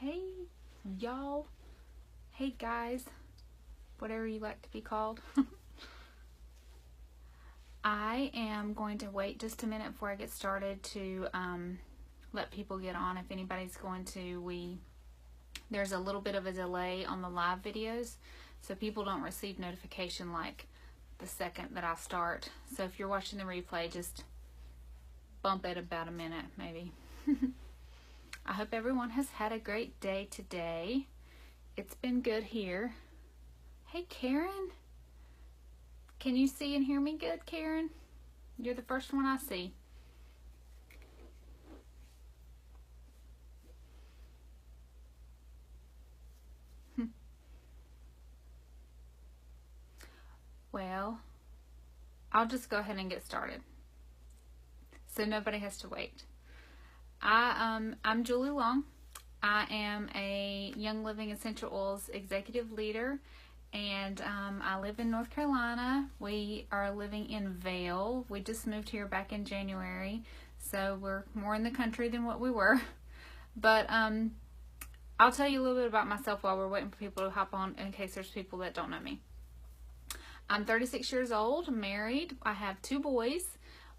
Hey, y'all. Hey, guys. Whatever you like to be called. I am going to wait just a minute before I get started to let people get on. If anybody's going to, there's a little bit of a delay on the live videos, so people don't receive notification like the second that I start. So if you're watching the replay, just bump it about a minute, maybe. I hope everyone has had a great day today. It's been good here. Hey, Karen. Can you see and hear me good, Karen? You're the first one I see. Well, I'll just go ahead and get started, so nobody has to wait. I'm Julie Long. I am a Young Living Essential Oils executive leader, and I live in North Carolina. We are living in Vail. We just moved here back in January, so we're more in the country than what we were. But I'll tell you a little bit about myself while we're waiting for people to hop on, in case there's people that don't know me. I'm 36 years old, married. I have 2 boys.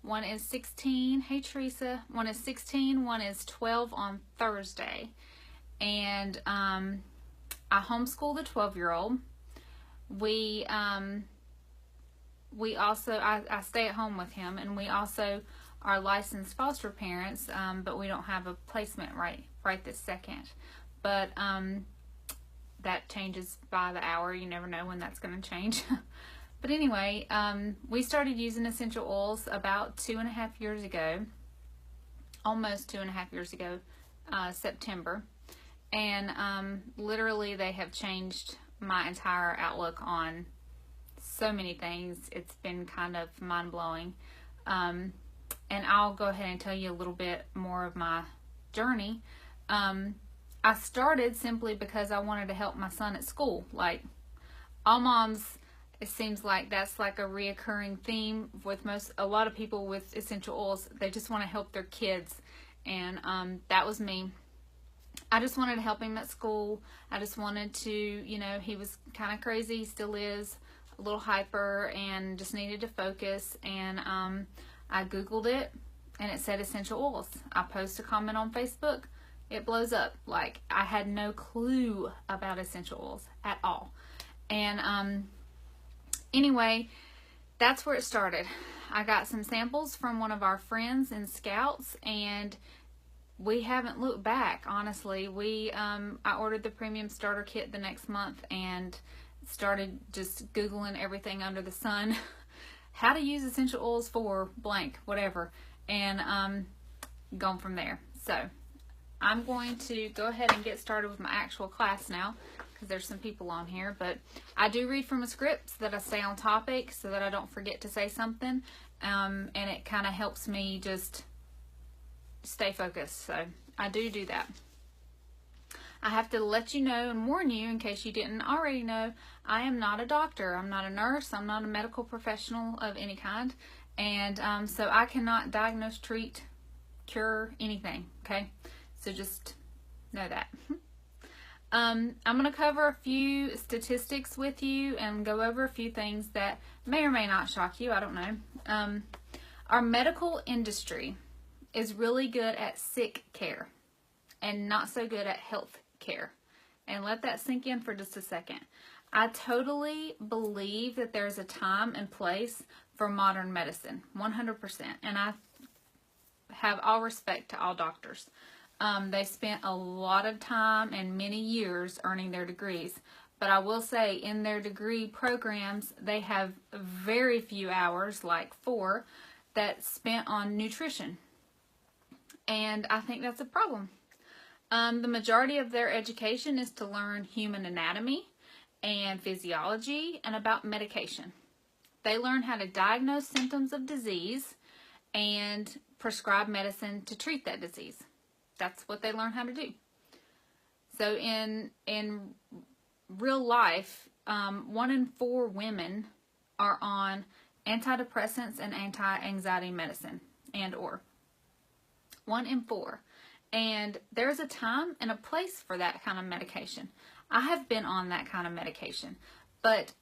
One is 16. Hey, Teresa. One is 16. One is 12 on Thursday. And I homeschool the 12-year-old. We also, I stay at home with him, and we also are licensed foster parents, but we don't have a placement right this second. But that changes by the hour. You never know when that's going to change. But anyway, we started using essential oils about 2.5 years ago, almost 2.5 years ago, September. And literally they have changed my entire outlook on so many things. It's been kind of mind-blowing. And I'll go ahead and tell you a little bit more of my journey. I started simply because I wanted to help my son at school. Like all moms, it seems like that's like a reoccurring theme with a lot of people with essential oils. They just want to help their kids, and that was me. I just wanted to help him at school. I just wanted to, he was kind of crazy, he still is, a little hyper, and just needed to focus. And I Googled it, and it said essential oils. I post a comment on Facebook, it blows up. Like, I had no clue about essential oils at all. And anyway, that's where it started. I got some samples from one of our friends in Scouts, and we haven't looked back, honestly. I ordered the premium starter kit the next month and started just Googling everything under the sun. How to use essential oils for blank, whatever, and gone from there. So I'm going to go ahead and get started with my actual class now, because there's some people on here. But I do read from a script so that I stay on topic, so that I don't forget to say something, and it kind of helps me just stay focused. So I do that. I have to let you know and warn you, in case you didn't already know, I am not a doctor. I'm not a nurse. I'm not a medical professional of any kind. And so I cannot diagnose, treat, cure anything, okay? So just know that. I'm going to cover a few statistics with you and go over a few things that may or may not shock you. I don't know. Our medical industry is really good at sick care and not so good at health care. And let that sink in for just a second. I totally believe that there's a time and place for modern medicine, 100%. And I have all respect to all doctors. They spent a lot of time and many years earning their degrees. But I will say, in their degree programs, they have very few hours, like 4, that's spent on nutrition. And I think that's a problem. The majority of their education is to learn human anatomy and physiology and about medication. They learn how to diagnose symptoms of disease and prescribe medicine to treat that disease. That's what they learn how to do. So in real life, 1 in 4 women are on antidepressants and anti-anxiety medicine, and/or 1 in 4. And there's a time and a place for that kind of medication. I have been on that kind of medication. But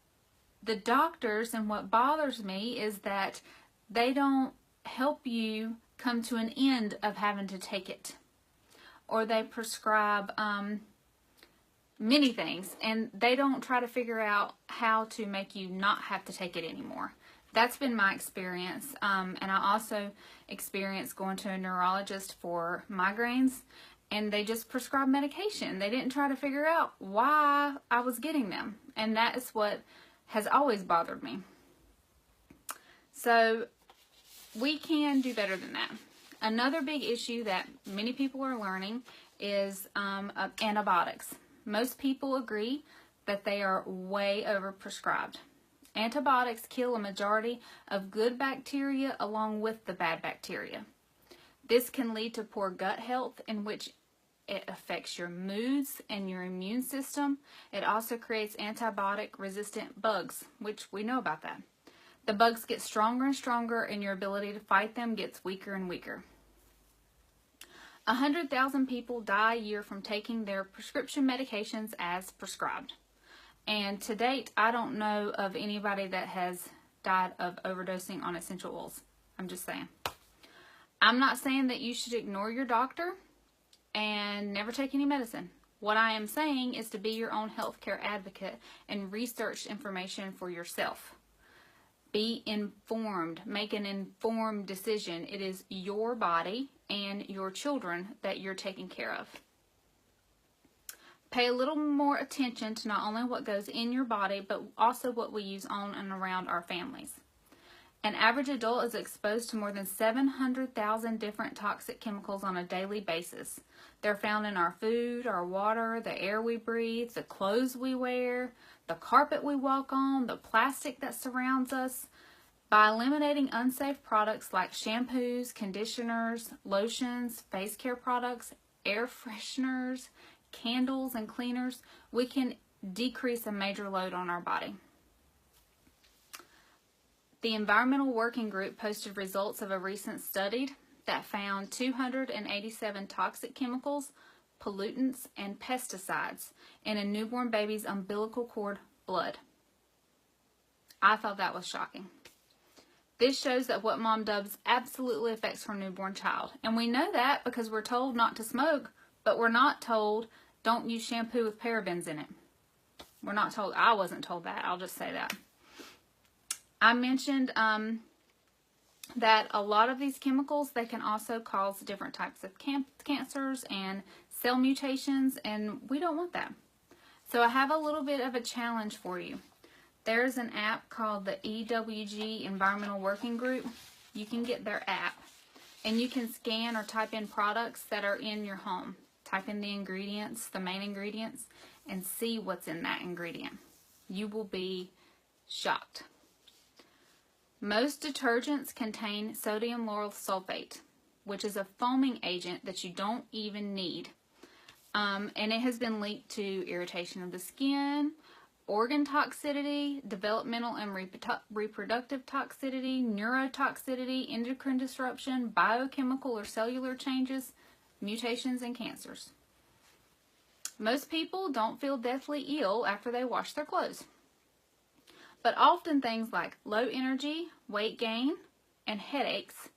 the doctors, and what bothers me is that they don't help you come to an end of having to take it. Or they prescribe many things, and they don't try to figure out how to make you not have to take it anymore. That's been my experience, and I also experienced going to a neurologist for migraines, and they just prescribed medication. They didn't try to figure out why I was getting them, and that is what has always bothered me. So we can do better than that. Another big issue that many people are learning is antibiotics. Most people agree that they are way overprescribed. Antibiotics kill a majority of good bacteria along with the bad bacteria. This can lead to poor gut health, in which it affects your moods and your immune system. It also creates antibiotic-resistant bugs, which we know about that. The bugs get stronger and stronger, and your ability to fight them gets weaker and weaker. 100,000 people die a year from taking their prescription medications as prescribed. And to date, I don't know of anybody that has died of overdosing on essential oils. I'm just saying. I'm not saying that you should ignore your doctor and never take any medicine. What I am saying is to be your own healthcare advocate and research information for yourself. Be informed. Make an informed decision. It is your body and your children that you're taking care of. Pay a little more attention to not only what goes in your body, but also what we use on and around our families. An average adult is exposed to more than 700,000 different toxic chemicals on a daily basis. They're found in our food, our water, the air we breathe, the clothes we wear, the carpet we walk on, the plastic that surrounds us. By eliminating unsafe products like shampoos, conditioners, lotions, face care products, air fresheners, candles, and cleaners, we can decrease a major load on our body. The Environmental Working Group posted results of a recent study that found 287 toxic chemicals, pollutants, and pesticides in a newborn baby's umbilical cord blood. I thought that was shocking. This shows that what mom does absolutely affects her newborn child. And we know that because we're told not to smoke, but we're not told don't use shampoo with parabens in it. We're not told. I wasn't told that. I'll just say that. I mentioned that a lot of these chemicals, they can also cause different types of cancers and cell mutations, and we don't want that. So I have a little bit of a challenge for you. There's an app called the EWG Environmental Working Group. You can get their app, and you can scan or type in products that are in your home. Type in the ingredients, the main ingredients, and see what's in that ingredient. You will be shocked. Most detergents contain sodium lauryl sulfate, which is a foaming agent that you don't even need. And it has been linked to irritation of the skin, organ toxicity, developmental and reproductive toxicity, neurotoxicity, endocrine disruption, biochemical or cellular changes, mutations, and cancers. Most people don't feel deathly ill after they wash their clothes. But often things like low energy, weight gain, and headaches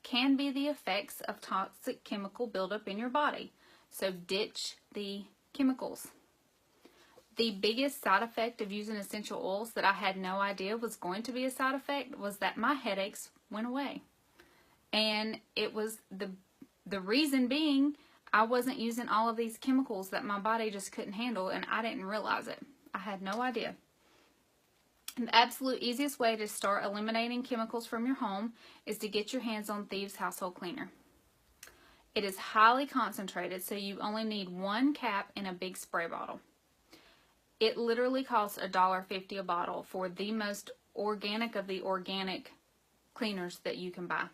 can be the effects of toxic chemical buildup in your body. So ditch the chemicals. The biggest side effect of using essential oils that I had no idea was going to be a side effect was that my headaches went away. And it was the reason being I wasn't using all of these chemicals that my body just couldn't handle, and I didn't realize it. I had no idea. The absolute easiest way to start eliminating chemicals from your home is to get your hands on Thieves Household Cleaner. It is highly concentrated, so you only need 1 cap in a big spray bottle. It literally costs $1.50 a bottle for the most organic of the organic cleaners that you can buy.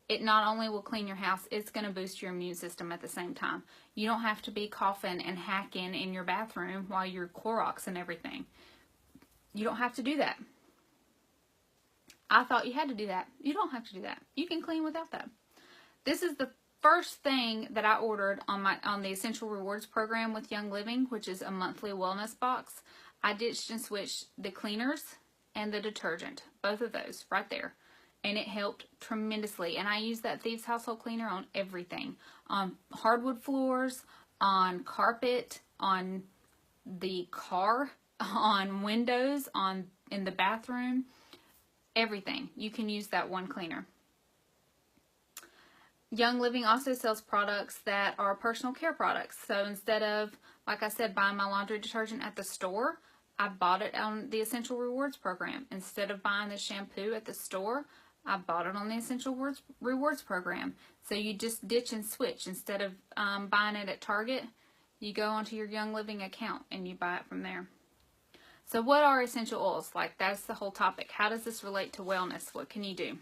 It not only will clean your house, it's going to boost your immune system at the same time. You don't have to be coughing and hacking in your bathroom while you're Cloroxing everything. You don't have to do that. I thought you had to do that. You don't have to do that. You can clean without that. This is the first thing that I ordered on the Essential Rewards program with Young Living, which is a monthly wellness box, I ditched and switched the cleaners and the detergent, both of those right there, and it helped tremendously. And I use that Thieves Household Cleaner on everything, on hardwood floors, on carpet, on the car, on windows, in the bathroom, everything. You can use that one cleaner. Young Living also sells products that are personal care products. So instead of, like I said, buying my laundry detergent at the store, I bought it on the Essential Rewards program. Instead of buying the shampoo at the store, I bought it on the Essential Rewards program. So you just ditch and switch. Instead of buying it at Target, you go onto your Young Living account and you buy it from there. So what are essential oils? Like, that's the whole topic. How does this relate to wellness? What can you do?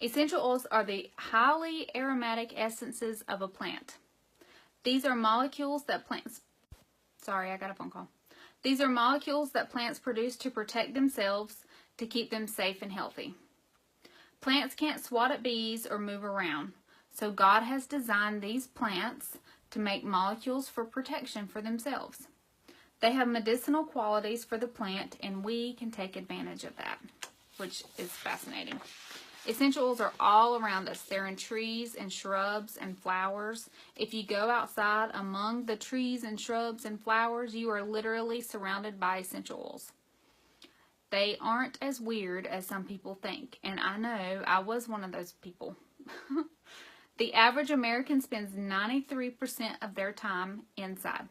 Essential oils are the highly aromatic essences of a plant. These are molecules that plants... Sorry, I got a phone call. These are molecules that plants produce to protect themselves, to keep them safe and healthy. Plants can't swat at bees or move around, so God has designed these plants to make molecules for protection for themselves. They have medicinal qualities for the plant, and we can take advantage of that, which is fascinating. Essential oils are all around us. They're in trees and shrubs and flowers. If you go outside among the trees and shrubs and flowers, you are literally surrounded by essential oils. They aren't as weird as some people think, and I know I was one of those people. The average American spends 93% of their time inside.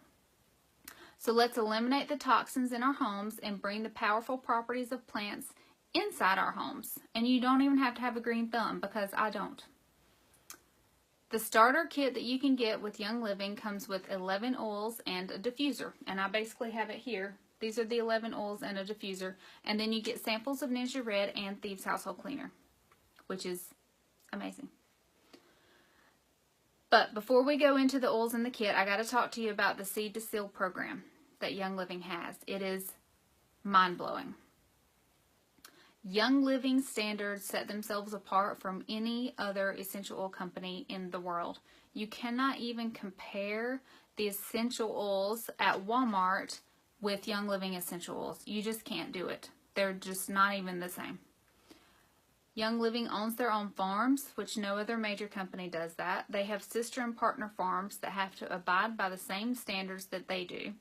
So let's eliminate the toxins in our homes and bring the powerful properties of plants inside our homes. And you don't even have to have a green thumb, because I don't. The starter kit that you can get with Young Living comes with 11 oils and a diffuser. And I basically have it here. These are the 11 oils and a diffuser. And then you get samples of Ninja Red and Thieves Household Cleaner, which is amazing. But before we go into the oils in the kit, I got to talk to you about the Seed to Seal program that Young Living has. It is mind-blowing. Young Living standards set themselves apart from any other essential oil company in the world. You cannot even compare the essential oils at Walmart with Young Living essential oils. You just can't do it. They're just not even the same. Young Living owns their own farms, which no other major company does that. They have sister and partner farms that have to abide by the same standards that they do.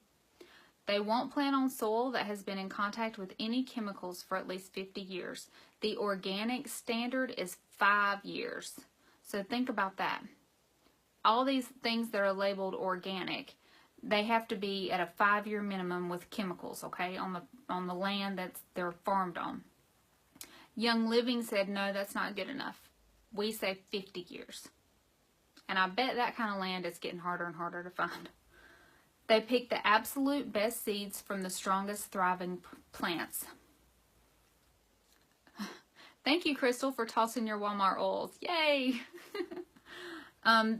They won't plant on soil that has been in contact with any chemicals for at least 50 years. The organic standard is 5 years. So think about that. All these things that are labeled organic, they have to be at a 5-year minimum with chemicals, okay, on the land that they're farmed on. Young Living said, no, that's not good enough. We say 50 years. And I bet that kind of land is getting harder and harder to find. They pick the absolute best seeds from the strongest thriving plants. Thank you, Crystal, for tossing your Walmart oils. Yay!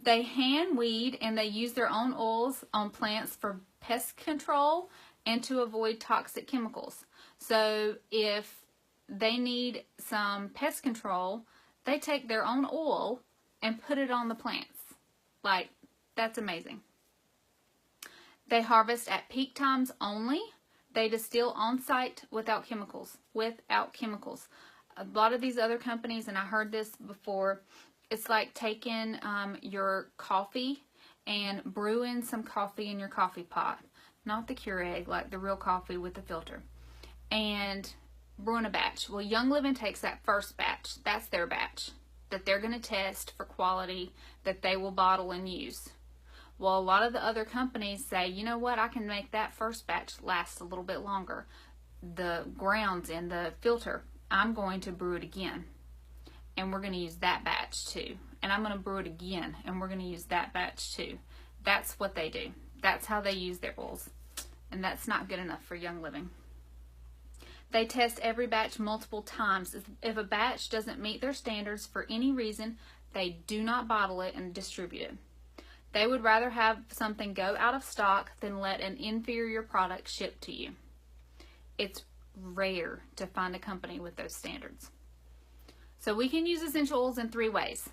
They hand weed and they use their own oils on plants for pest control and to avoid toxic chemicals. So if they need some pest control, they take their own oil and put it on the plants. Like, that's amazing. They harvest at peak times only. They distill on site without chemicals. A lot of these other companies, and I heard this before, it's like taking your coffee and brewing some coffee in your coffee pot. Not the Keurig, like the real coffee with the filter. And brewing a batch. Well, Young Living takes that first batch. That's their batch that they're going to test for quality, that they will bottle and use. Well, a lot of the other companies say, you know what, I can make that first batch last a little bit longer. The grounds in the filter, I'm going to brew it again. And we're going to use that batch too. And I'm going to brew it again. And we're going to use that batch too. That's what they do. That's how they use their oils. And that's not good enough for Young Living. They test every batch multiple times. If a batch doesn't meet their standards for any reason, they do not bottle it and distribute it. They would rather have something go out of stock than let an inferior product ship to you. It's rare to find a company with those standards. So we can use essential oils in 3 ways.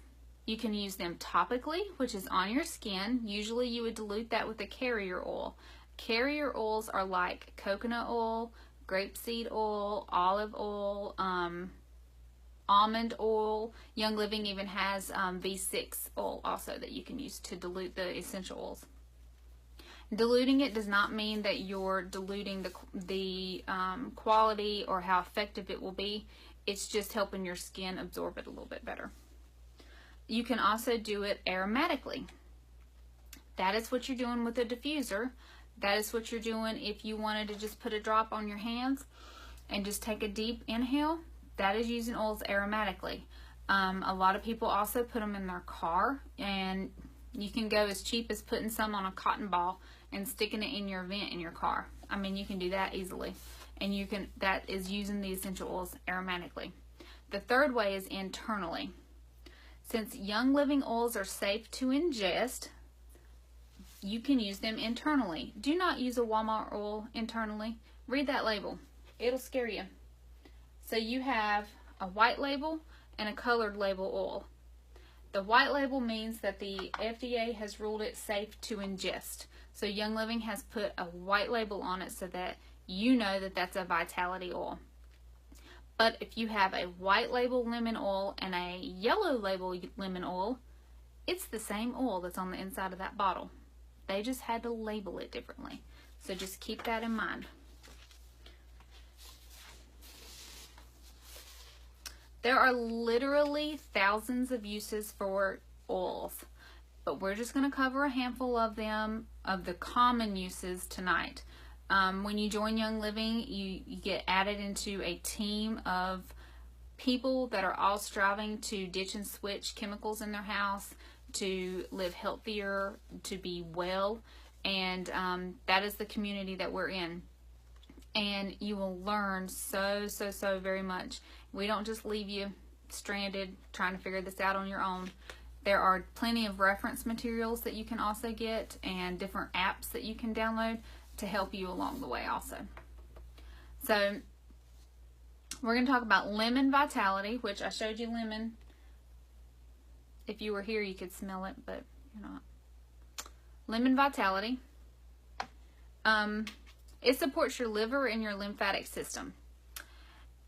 You can use them topically, which is on your skin. Usually you would dilute that with a carrier oil. Carrier oils are like coconut oil, grapeseed oil, olive oil, almond oil. Young Living even has V6 oil also that you can use to dilute the essential oils. Diluting it does not mean that you're diluting the quality or how effective it will be. It's just helping your skin absorb it a little bit better. You can also do it aromatically. That is what you're doing with a diffuser. That is what you're doing if you wanted to just put a drop on your hands and just take a deep inhale. That is using oils aromatically. A lot of people also put them in their car, and you can go as cheap as putting some on a cotton ball and sticking it in your vent in your car. I mean, you can do that easily. And that is using the essential oils aromatically. The third way is internally. Since Young Living oils are safe to ingest, you can use them internally. Do not use a Walmart oil internally. Read that label. It'll scare you. So you have a white label and a colored label oil. The white label means that the FDA has ruled it safe to ingest. So Young Living has put a white label on it so that you know that that's a Vitality oil. But if you have a white label lemon oil and a yellow label lemon oil, it's the same oil that's on the inside of that bottle. They just had to label it differently. So just keep that in mind. There are literally thousands of uses for oils, but we're just going to cover a handful of them, of the common uses tonight. When you join Young Living, you get added into a team of people that are all striving to ditch and switch chemicals in their house, to live healthier, to be well, and that is the community that we're in. And you will learn so very much. We don't just leave you stranded trying to figure this out on your own. There are plenty of reference materials that you can also get, and different apps that you can download to help you along the way also. So we're going to talk about lemon Vitality, which I showed you lemon. If you were here, you could smell it, but you're not. Lemon Vitality. It supports your liver and your lymphatic system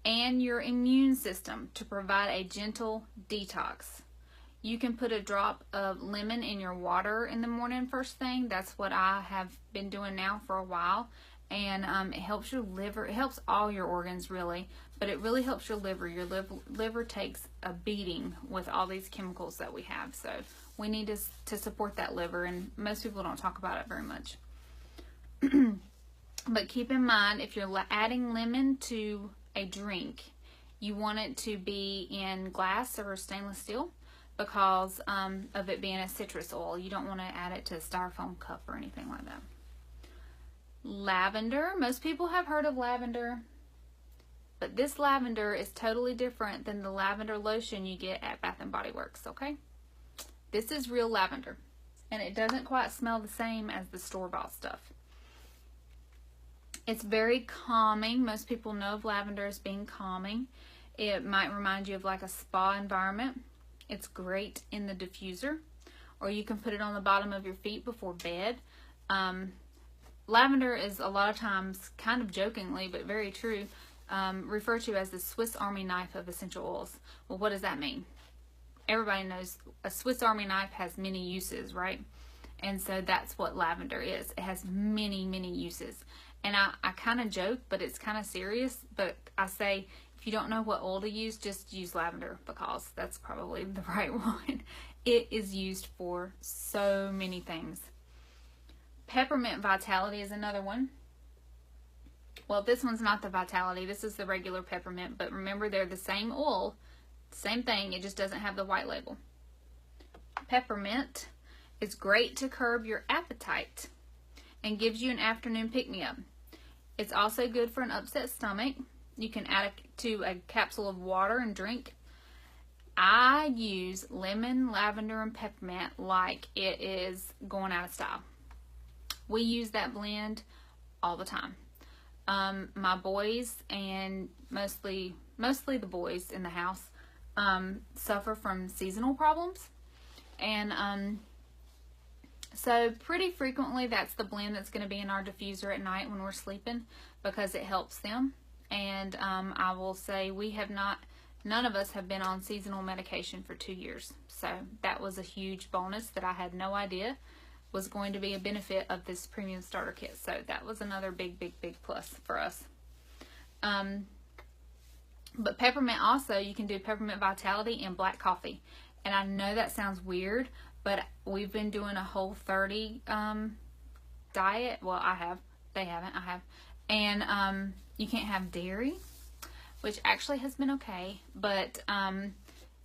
and your immune system to provide a gentle detox. You can put a drop of lemon in your water in the morning first thing. That's what I have been doing now for a while. And it helps your liver. It helps all your organs really, but it really helps your liver. Your liver takes a beating with all these chemicals that we have. So we need to support that liver, and most people don't talk about it very much. But keep in mind, if you're adding lemon to a drink, you want it to be in glass or stainless steel because of it being a citrus oil. You don't want to add it to a styrofoam cup or anything like that. Lavender. Most people have heard of lavender, but this lavender is totally different than the lavender lotion you get at Bath & Body Works, okay? This is real lavender, and it doesn't quite smell the same as the store-bought stuff. It's very calming. Most people know of lavender as being calming. It might remind you of like a spa environment. It's great in the diffuser, or you can put it on the bottom of your feet before bed. Lavender is a lot of times, kind of jokingly, but very true, referred to as the Swiss Army knife of essential oils. Well, what does that mean? Everybody knows a Swiss Army knife has many uses, right? And so that's what lavender is. It has many uses. And I kind of joke, but it's kind of serious. But I say, if you don't know what oil to use, just use lavender, because that's probably the right one. It is used for so many things. Peppermint Vitality is another one. Well, this one's not the Vitality. This is the regular peppermint. But remember, they're the same oil. Same thing. It just doesn't have the white label. Peppermint is great to curb your appetite and gives you an afternoon pick-me-up. It's also good for an upset stomach. You can add it to a capsule of water and drink. I use lemon, lavender, and peppermint like it is going out of style. We use that blend all the time. My boys, and mostly the boys in the house, suffer from seasonal problems. And so pretty frequently that's the blend that's going to be in our diffuser at night when we're sleeping, because it helps them. And I will say none of us have been on seasonal medication for 2 years. So that was a huge bonus that I had no idea was going to be a benefit of this premium starter kit. So that was another big plus for us. But peppermint also, you can do peppermint vitality in black coffee. And I know that sounds weird, but we've been doing a Whole30 diet. Well, I have. They haven't. I have. And you can't have dairy, which actually has been okay. But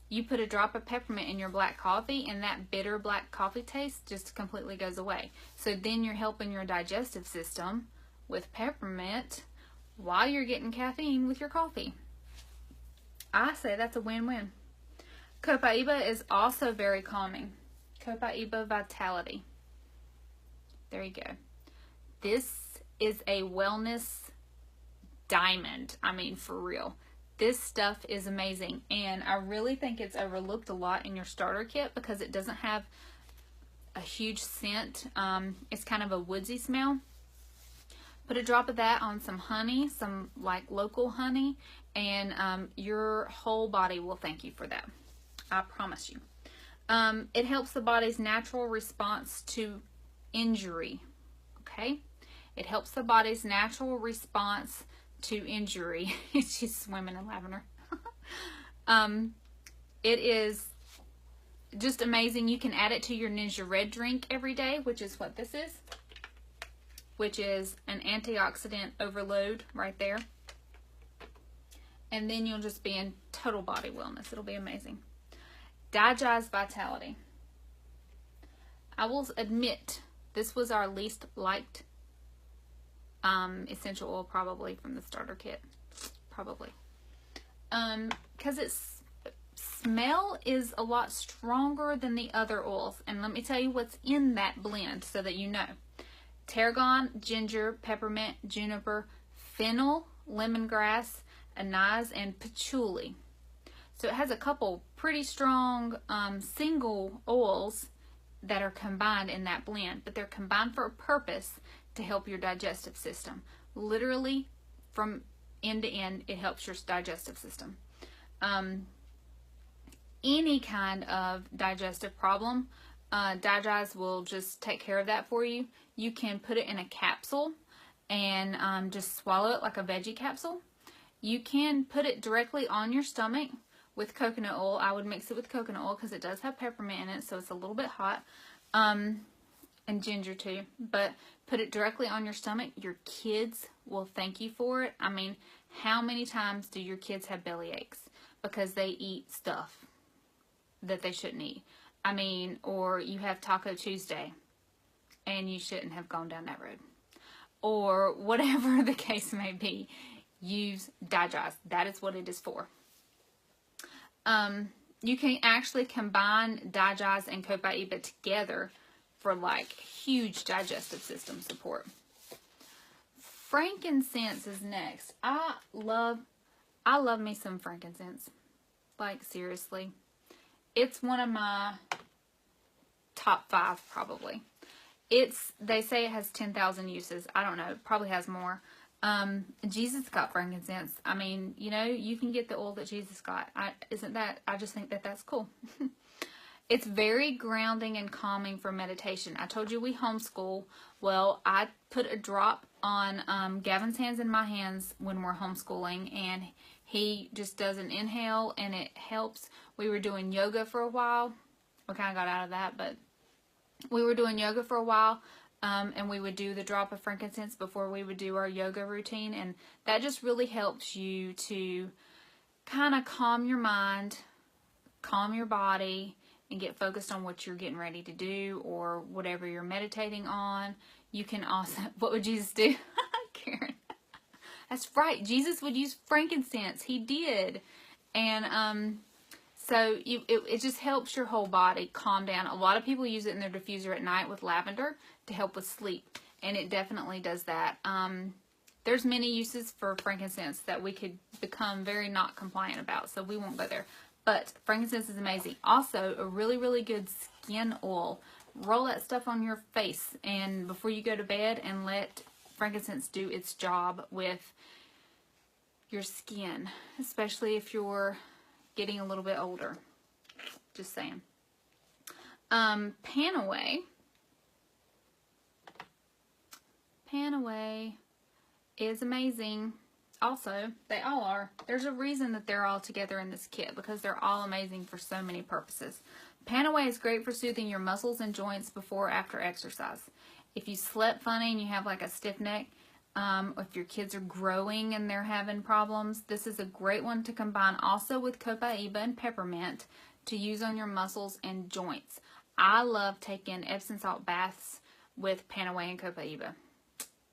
you put a drop of peppermint in your black coffee, and that bitter black coffee taste just completely goes away. So then you're helping your digestive system with peppermint while you're getting caffeine with your coffee. I say that's a win-win. Copaiba is also very calming. Copaiba Vitality. There you go. This is a wellness diamond. I mean, for real. This stuff is amazing. And I really think it's overlooked a lot in your starter kit because it doesn't have a huge scent. It's kind of a woodsy smell. Put a drop of that on some honey, some like local honey, and your whole body will thank you for that. I promise you. It helps the body's natural response to injury. Okay? It helps the body's natural response to injury. She's swimming in lavender. It is just amazing. You can add it to your Ninja Red drink every day, which is what this is, which is an antioxidant overload right there. And then you'll just be in total body wellness. It'll be amazing. Digest Vitality. I will admit, this was our least liked essential oil probably from the starter kit. Probably. Because its smell is a lot stronger than the other oils. And let me tell you what's in that blend so that you know. Tarragon, ginger, peppermint, juniper, fennel, lemongrass, anise, and patchouli. So it has a couple pretty strong single oils that are combined in that blend, but they're combined for a purpose to help your digestive system. Literally, from end to end, it helps your digestive system. Any kind of digestive problem, Digest will just take care of that for you. You can put it in a capsule and just swallow it like a veggie capsule. You can put it directly on your stomach with coconut oil. I would mix it with coconut oil because it does have peppermint in it, so it's a little bit hot. And ginger too. But put it directly on your stomach. Your kids will thank you for it. I mean, how many times do your kids have belly aches because they eat stuff that they shouldn't eat? I mean, or you have Taco Tuesday and you shouldn't have gone down that road. Or whatever the case may be, use Digest. That is what it is for. You can actually combine Digest and Copaiba together for like huge digestive system support. Frankincense is next. I love me some frankincense. Like seriously. It's one of my top 5 probably. They say it has 10,000 uses. I don't know. It probably has more. Jesus got frankincense. I mean, you know, you can get the oil that Jesus got. I just think that that's cool. It's very grounding and calming for meditation. I told you we homeschool. Well, I put a drop on Gavin's hands and my hands when we're homeschooling, and he just does an inhale, and it helps. We were doing yoga for a while. We kind of got out of that, but we were doing yoga for a while, and we would do the drop of frankincense before we would do our yoga routine, and that just really helps you to kind of calm your mind, calm your body, and get focused on what you're getting ready to do or whatever you're meditating on. You can also, what would Jesus do? Karen. That's right. Jesus would use frankincense. He did. And so it just helps your whole body calm down. A lot of people use it in their diffuser at night with lavender to help with sleep. And it definitely does that. There's many uses for frankincense that we could become very not compliant about. So we won't go there. But frankincense is amazing. Also, a really, really good skin oil. Roll that stuff on your face and before you go to bed, and let frankincense do its job with your skin, especially if you're getting a little bit older. Just saying. Panaway is amazing. Also, they all are. There's a reason that they're all together in this kit, because they're all amazing for so many purposes. Panaway is great for soothing your muscles and joints before or after exercise. If you slept funny and you have like a stiff neck, if your kids are growing and they're having problems, this is a great one to combine also with copaiba and peppermint to use on your muscles and joints. I love taking Epsom salt baths with Panaway and copaiba.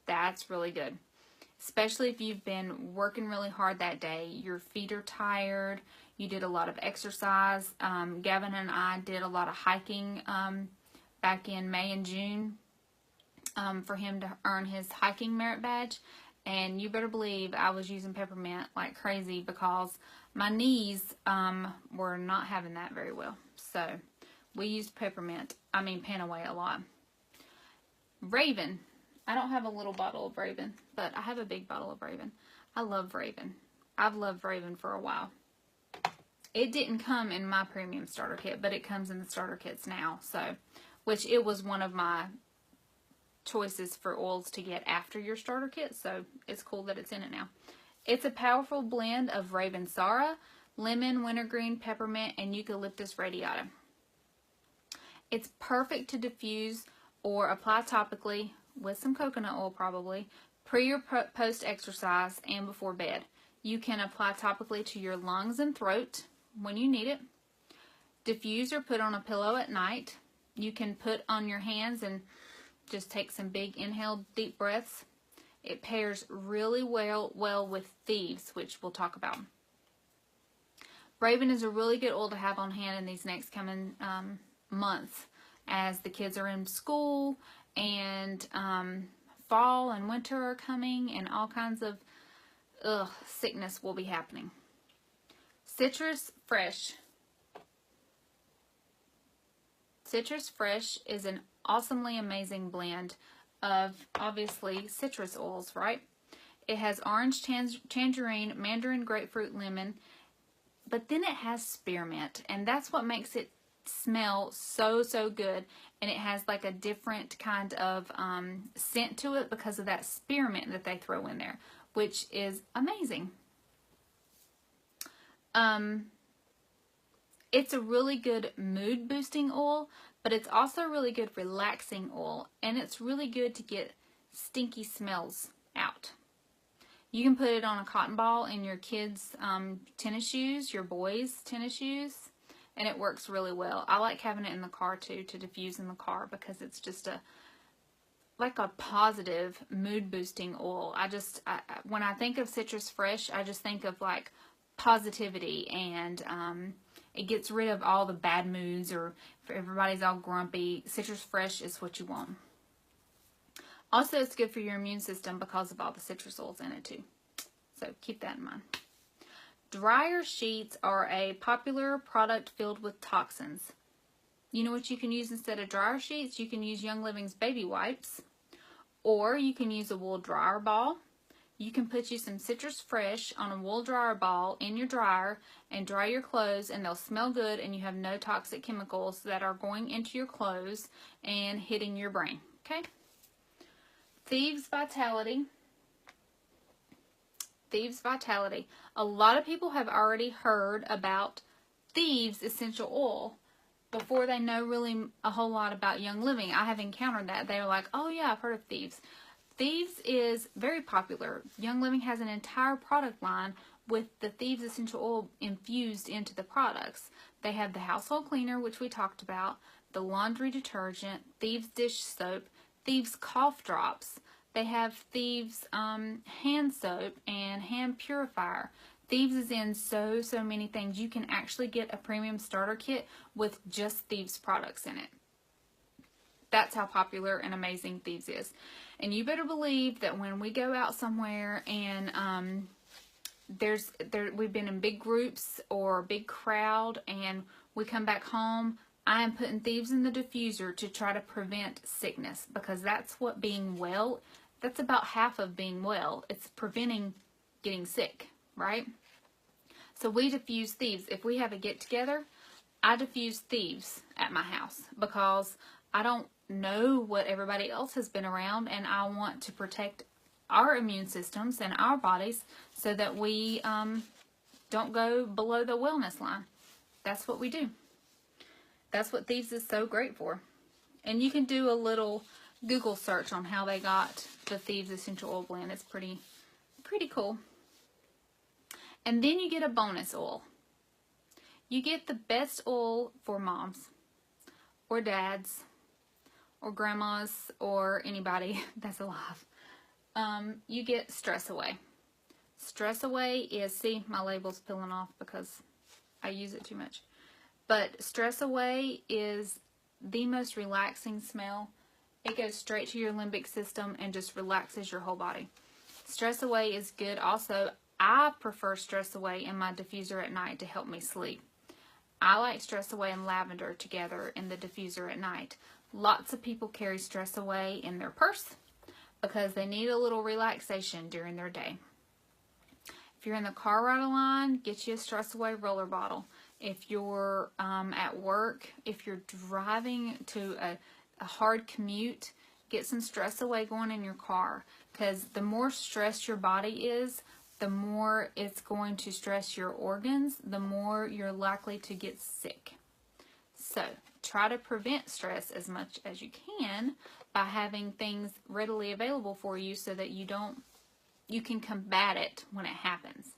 That's really good. Especially if you've been working really hard that day. Your feet are tired. You did a lot of exercise. Gavin and I did a lot of hiking back in May and June for him to earn his hiking merit badge. And you better believe I was using peppermint like crazy because my knees were not having that very well. So we used Panaway a lot. Raven. I don't have a little bottle of Raven, but I have a big bottle of Raven. I love Raven. I've loved Raven for a while. It didn't come in my premium starter kit, but it comes in the starter kits now. So, which it was one of my choices for oils to get after your starter kit. So it's cool that it's in it now. It's a powerful blend of Raven Sarah, lemon, wintergreen, peppermint, and eucalyptus radiata. It's perfect to diffuse or apply topically with some coconut oil probably, pre or post exercise and before bed. You can apply topically to your lungs and throat when you need it. Diffuse or put on a pillow at night. You can put on your hands and just take some big inhaled deep breaths. It pairs really well with Thieves, which we'll talk about. Raven is a really good oil to have on hand in these next coming months as the kids are in school and fall and winter are coming and all kinds of sickness will be happening. Citrus Fresh. Citrus Fresh is an awesomely amazing blend of obviously citrus oils, right? It has orange, tangerine, mandarin, grapefruit, lemon, but then it has spearmint, and that's what makes it smell so good. And it has like a different kind of scent to it because of that spearmint that they throw in there, which is amazing. It's a really good mood boosting oil, but it's also really good relaxing oil, and it's really good to get stinky smells out. You can put it on a cotton ball in your kids' tennis shoes, your boys' tennis shoes, and it works really well. I like having it in the car too, to diffuse in the car, because it's just like a positive mood boosting oil. When I think of Citrus Fresh, I just think of like positivity, and it gets rid of all the bad moods, or if everybody's all grumpy, Citrus Fresh is what you want. Also, it's good for your immune system because of all the citrus oils in it too. So keep that in mind. Dryer sheets are a popular product filled with toxins. You know what you can use instead of dryer sheets? You can use Young Living's baby wipes, or you can use a wool dryer ball. You can put you some Citrus Fresh on a wool dryer ball in your dryer and dry your clothes, and they'll smell good, and you have no toxic chemicals that are going into your clothes and hitting your brain. Okay? Thieves Vitality. Thieves Vitality. A lot of people have already heard about Thieves Essential Oil before they know really a whole lot about Young Living. I have encountered that. They're like, oh yeah, I've heard of Thieves. Thieves is very popular. Young Living has an entire product line with the Thieves Essential Oil infused into the products. They have the household cleaner, which we talked about, the laundry detergent, Thieves dish soap, Thieves cough drops. They have Thieves hand soap and hand purifier. Thieves is in so many things. You can actually get a premium starter kit with just Thieves products in it. That's how popular and amazing Thieves is. And you better believe that when we go out somewhere and we've been in big groups or a big crowd and we come back home, I am putting thieves in the diffuser to try to prevent sickness, because that's what being well, that's about half of being well. It's preventing getting sick, right? So we diffuse thieves. If we have a get together, I diffuse thieves at my house, because I don't know what everybody else has been around, and I want to protect our immune systems and our bodies so that we don't go below the wellness line. That's what we do. That's what thieves is so great for. And you can do a little Google search on how they got the thieves essential oil blend. It's pretty cool. And then you get a bonus oil. You get the best oil for moms or dads or grandmas or anybody that's alive. You get Stress Away. Stress Away is, see, my label's peeling off because I use it too much. But Stress Away is the most relaxing smell. It goes straight to your limbic system and just relaxes your whole body. Stress Away is good. Also, I prefer Stress Away in my diffuser at night to help me sleep. I like Stress Away and lavender together in the diffuser at night. Lots of people carry Stress Away in their purse because they need a little relaxation during their day. If you're in the car ride line, get you a Stress Away roller bottle. If you're at work, if you're driving to a hard commute, get some Stress Away going in your car, because the more stressed your body is, the more it's going to stress your organs, the more you're likely to get sick. So try to prevent stress as much as you can by having things readily available for you so that you can combat it when it happens.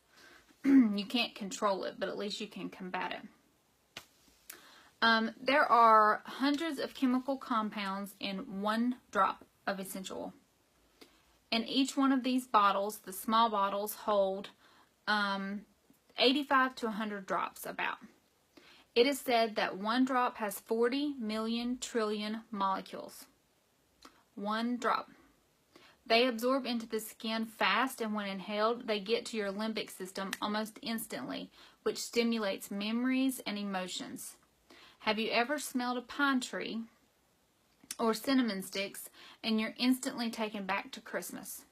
You can't control it, but at least you can combat it. There are hundreds of chemical compounds in one drop of essential oil. And each one of these bottles, the small bottles, hold 85 to 100 drops about. It is said that one drop has 40 million trillion molecules. One drop. They absorb into the skin fast, and when inhaled, they get to your limbic system almost instantly, which stimulates memories and emotions. Have you ever smelled a pine tree or cinnamon sticks and you're instantly taken back to Christmas?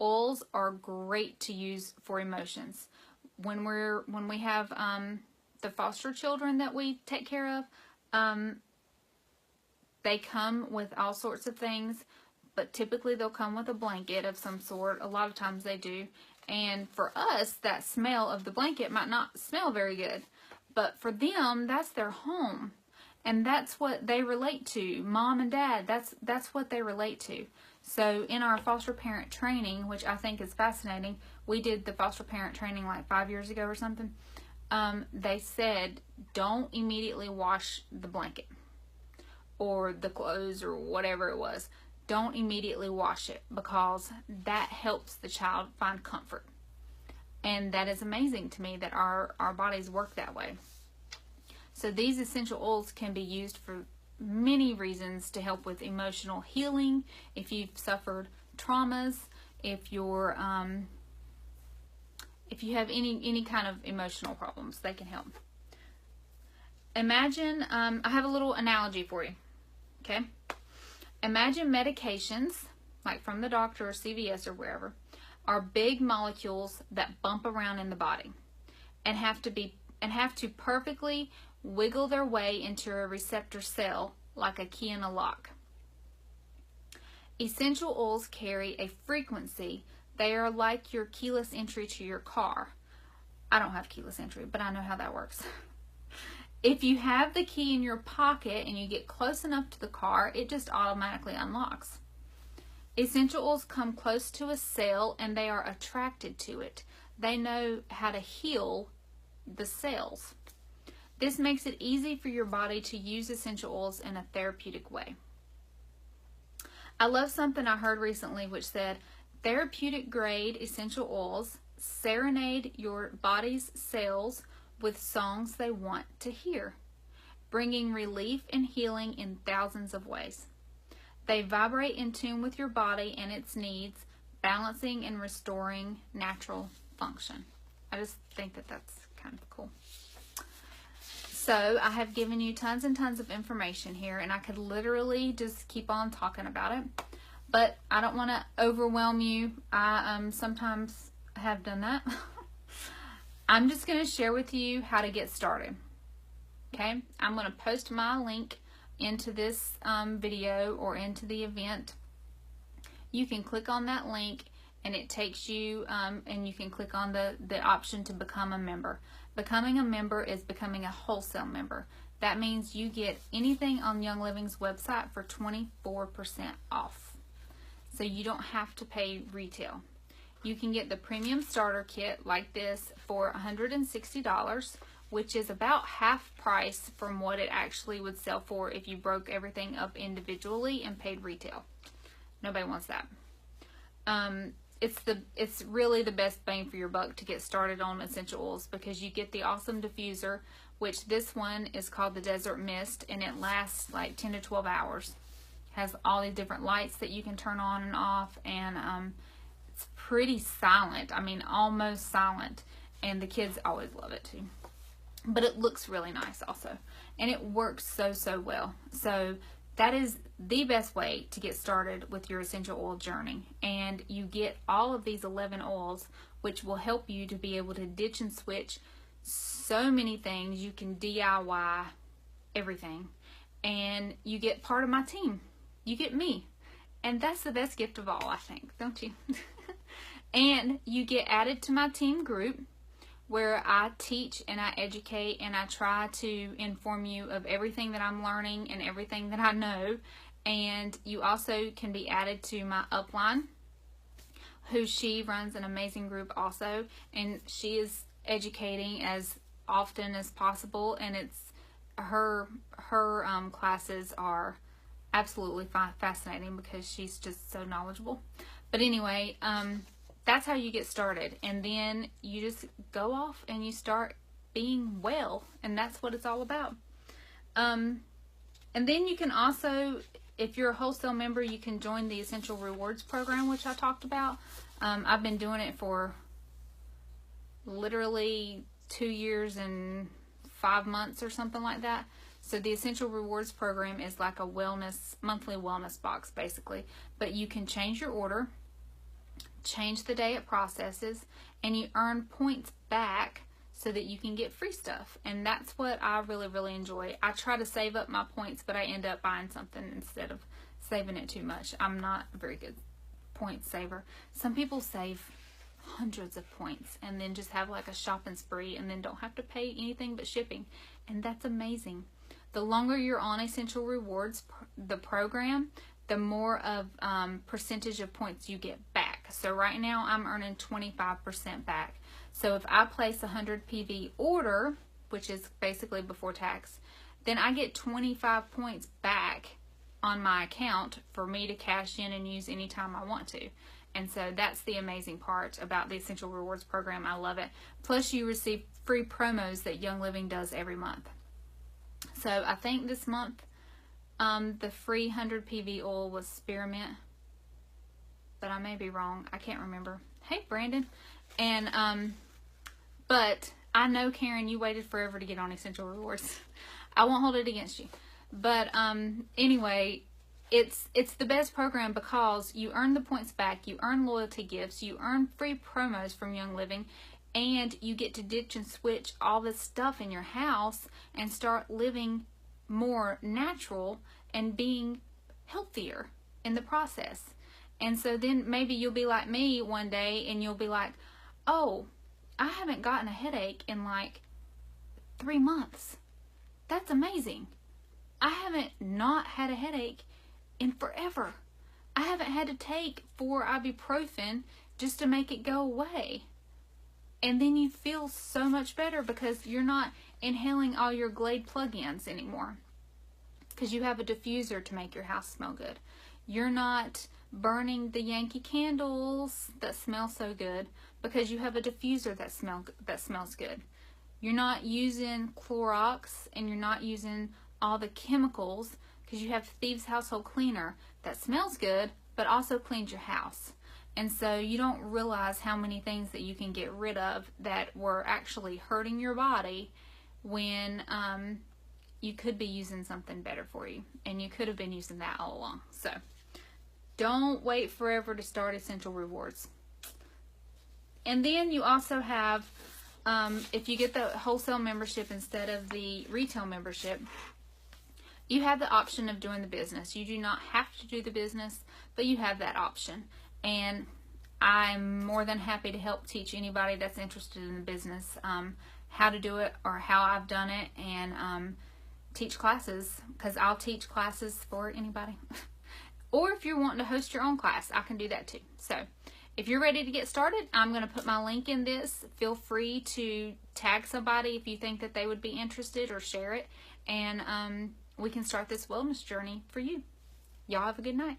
Oils are great to use for emotions. When we have the foster children that we take care of, they come with all sorts of things, but typically they'll come with a blanket of some sort. A lot of times they do. And for us, that smell of the blanket might not smell very good, but for them, that's their home. And that's what they relate to. Mom and dad, that's what they relate to. So in our foster parent training, which I think is fascinating, we did the foster parent training like 5 years ago or something. They said, don't immediately wash the blanket or the clothes or whatever it was. Don't immediately wash it, because that helps the child find comfort. And that is amazing to me that our bodies work that way. So these essential oils can be used for many reasons to help with emotional healing. If you've suffered traumas, if you have any kind of emotional problems, they can help. Imagine, I have a little analogy for you. Okay? Imagine medications, like from the doctor or CVS or wherever, are big molecules that bump around in the body and have to perfectly wiggle their way into a receptor cell like a key in a lock. Essential oils carry a frequency. They are like your keyless entry to your car. I don't have keyless entry, but I know how that works. If you have the key in your pocket and you get close enough to the car, it just automatically unlocks. Essential oils come close to a cell and they are attracted to it. They know how to heal the cells. This makes it easy for your body to use essential oils in a therapeutic way. I love something I heard recently which said, therapeutic grade essential oils serenade your body's cells with songs they want to hear, bringing relief and healing in thousands of ways. They vibrate in tune with your body and its needs, balancing and restoring natural function. I just think that that's kind of cool. So I have given you tons and tons of information here, and I could literally just keep on talking about it, but I don't want to overwhelm you. I sometimes have done that. I'm just going to share with you how to get started. Okay, I'm going to post my link into this video or into the event. You can click on that link and it takes you and you can click on the option to become a member. Becoming a member is becoming a wholesale member. That means you get anything on Young Living's website for 24% off. So you don't have to pay retail. You can get the premium starter kit like this for $160, which is about half price from what it actually would sell for if you broke everything up individually and paid retail. Nobody wants that. It's really the best bang for your buck to get started on essential oils, because you get the awesome diffuser, which this one is called the Desert Mist, and it lasts like 10 to 12 hours. Has all these different lights that you can turn on and off, and it's pretty silent. I mean, almost silent, and the kids always love it too. But it looks really nice also, and it works so well. So that is the best way to get started with your essential oil journey. And you get all of these 11 oils, which will help you to be able to ditch and switch so many things. You can DIY everything. And you get part of my team. You get me. And that's the best gift of all, I think, don't you? And you get added to my team group, where I teach and I educate and I try to inform you of everything that I'm learning and everything that I know. And you also can be added to my upline, who she runs an amazing group also, and she is educating as often as possible, and it's her classes are absolutely fascinating because she's just so knowledgeable. But anyway, that's how you get started, and then you just go off and you start being well, and that's what it's all about. And then you can also, if you're a wholesale member, you can join the Essential Rewards program, which I talked about. I've been doing it for literally 2 years and 5 months or something like that. So the Essential Rewards program is like a monthly wellness box basically, but you can change your order, change the day it processes, and you earn points back so that you can get free stuff. And that's what I really enjoy. I try to save up my points, but I end up buying something instead of saving it too much. I'm not a very good point saver. Some people save hundreds of points and then just have like a shopping spree and then don't have to pay anything but shipping, and that's amazing. The longer you're on Essential Rewards, the program, the more of percentage of points you get back. So right now I'm earning 25% back. So if I place a 100 PV order, which is basically before tax, then I get 25 points back on my account for me to cash in and use anytime I want to. And so that's the amazing part about the Essential Rewards program. I love it. Plus you receive free promos that Young Living does every month. So I think this month the free 100 PV oil was spearmint, but I may be wrong. I can't remember. Hey, Brandon. And but I know, Karen, you waited forever to get on Essential Rewards. I won't hold it against you. But anyway, it's the best program because you earn the points back, you earn loyalty gifts, you earn free promos from Young Living, and you get to ditch and switch all this stuff in your house and start living more natural and being healthier in the process. And so then maybe you'll be like me one day and you'll be like, oh, I haven't gotten a headache in like 3 months. That's amazing. I haven't not had a headache in forever. I haven't had to take 4 ibuprofen just to make it go away. And then you feel so much better because you're not inhaling all your Glade plug-ins anymore, because you have a diffuser to make your house smell good. You're not burning the Yankee candles that smell so good because you have a diffuser that smells good. You're not using Clorox and you're not using all the chemicals because you have Thieves Household Cleaner that smells good but also cleans your house. And so you don't realize how many things that you can get rid of that were actually hurting your body when you could be using something better for you, and you could have been using that all along. So don't wait forever to start Essential Rewards. And then you also have, if you get the wholesale membership instead of the retail membership, you have the option of doing the business. You do not have to do the business, but you have that option. And I'm more than happy to help teach anybody that's interested in the business how to do it or how I've done it, and teach classes, because I'll teach classes for anybody. Or if you're wanting to host your own class, I can do that too. So if you're ready to get started, I'm going to put my link in this. Feel free to tag somebody if you think that they would be interested, or share it. And we can start this wellness journey for you. Y'all have a good night.